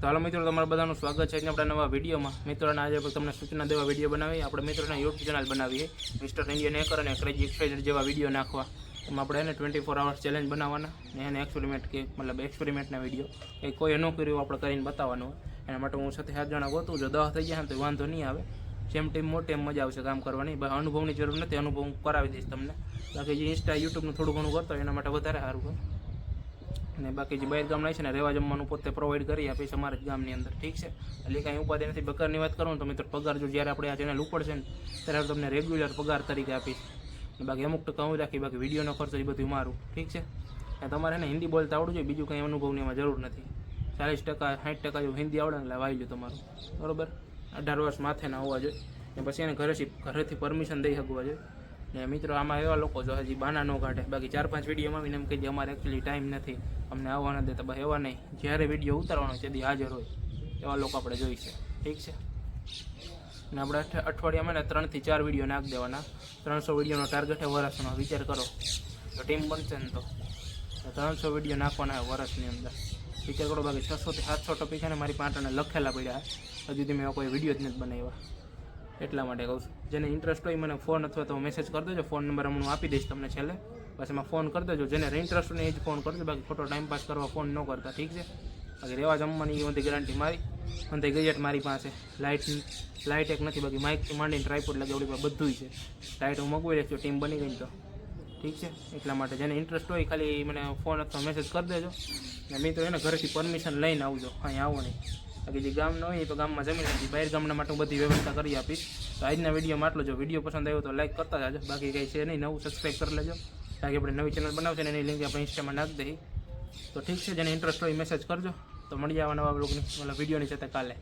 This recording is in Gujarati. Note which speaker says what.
Speaker 1: તો હાલો મિત્રો, તમારા બધાનું સ્વાગત છે આપણા નવા વિડીયોમાં. મિત્રોને આજે તમને સૂચના દેવા વિડીયો બનાવી. આપણે મિત્રોને યુટ્યુબ ચેનલ બનાવીએ, મિસ્ટર ઇન્ડિયન હેકર અને ક્રેઝી એક્સપ્લોરર જેવા વિડીયો નાખવા. એમાં આપણે એને 24 અવર્સ ચેલેન્જ બનાવવાના ને એને એક્સપેરિમેન્ટ કે મતલબ એક્સપેરિમેન્ટના વિડીયો કંઈ કોઈ ન કર્યું આપણે કરીને બતાવવાનું હોય. એના માટે હું 7 જણા ગોતું. જો 10 થઈ જાય તો વાંધો નહીં આવે. જેમ ટીમ મોટી એમ મજા આવશે કામ કરવાની. અનુભવની જરૂર નથી, અનુભવ હું કરાવી દઈશ તમને. બાકી જે ઇન્સ્ટા યુટ્યુબનું થોડું ઘણું કરતો હોય એના માટે વધારે સારું હોય. અને બાકી જે બહાર ગામના છે ને રહેવા જમવાનું પોતે પ્રોવાઈડ કરી આપીશ અમારા જ ગામની અંદર. ઠીક છે, એટલે કાંઈ ઉપાધિ નથી. પગારની વાત કરું તો મિત્રો, પગાર જો જ્યારે આપણે આ ચેનલ ઉપડશે ને ત્યારે તમને રેગ્યુલર પગાર તરીકે આપીશ. બાકી અમુક ટકા હું રાખી, બાકી વિડીયોનો ખર્ચો એ બધું મારું. ઠીક છે, તમારે ને હિન્દી બોલતા આવડવું જોઈએ, બીજું કંઈ અનુભવની એમાં જરૂર નથી. 40% 60% જેવું હિન્દી આવડે એટલે વાઈ લો તમારું, બરાબર. 18 વર્ષ માથે ના હોવા જોઈએ ને પછી એને ઘરેથી પરમિશન દઈ શકવા જોઈએ. ને મિત્રો, આમાં એવા લોકો જો હજી બાના ન કાઢે. બાકી 4-5 વિડીયોમાં આવીને એમ કહી દે અમારે એકચ્યુઅલી ટાઈમ નથી, અમને આવવા નથી દેતા. બસ એવા નહીં, જ્યારે વિડીયો ઉતારવાનો છે તેથી હાજર હોય એવા લોકો આપણે જોઈશે. ઠીક છે, ને આપણે અઠવાડિયામાં ને 3 થી 4 વિડીયો નાખી દેવાના. 300 વિડીયોનો ટાર્ગેટ છે વર્ષનો. વિચાર કરો, તો ટીમ બનશે ને તો 300 વિડીયો નાખવાના વર્ષની અંદર. વિચાર કરો. બાકી 600 થી 700 ટોપિક છે ને મારી પાટણે લખેલા પડ્યા, હજુ સુધી મેં કોઈ વિડીયો જ નથી બનાવ્યા. એટલા માટે કહું છું, જેને ઇન્ટરેસ્ટ હોય મને ફોન અથવા તો મેસેજ કરી દેજો. ફોન નંબર હું આપી દઈશ તમને છેલ્લે, પછી એમાં ફોન કરી દેજો. જેને ઇન્ટરેસ્ટ હોય એ જ ફોન કરજો. બાકી ખોટો ટાઈમપાસ કરવા ફોન ન કરતા. ઠીક છે, બાકી રહેવા જમવાની બધી ગેરંટી મારી. અને ગેજેટ મારી પાસે. લાઇટ એક નથી, બાકી માઇકથી માંડીને ટ્રાયપોડ લગે ઓડી પર બધું છે. લાઇટ હું મગવી લઈશ જો ટીમ બની ગઈ તો. ઠીક છે, એટલા માટે જેને ઇન્ટરેસ્ટ હોય ખાલી મને ફોન અથવા મેસેજ કરી દેજો. ને મિત્રો એને ઘરેથી પરમિશન લઈને આવજો, અહીં આવો નહીં. બાકી જે ગામ ન હોય તો ગામમાં જમી નથી, બહાર ગામના માટે હું બધી વ્યવસ્થા કરી આપીશ. તો આજના વિડીયોમાં આટલો. જો વિડીયો પસંદ આવ્યો તો લાઈક કરતા જાજો. બાકી કંઈ છે નહીં, નવું સબસ્ક્રાઈબ કરી લેજો. બાકી આપણે નવી ચેનલ બનાવશે ને એની લિંક આપણે ઇન્સ્ટામાં નાખી દઈએ. તો ઠીક છે, જેને ઇન્ટરેસ્ટ હોય મેસેજ કરજો. તો મળી જવા નવા બ્લોગની વિડીયોની સાથે કાલે.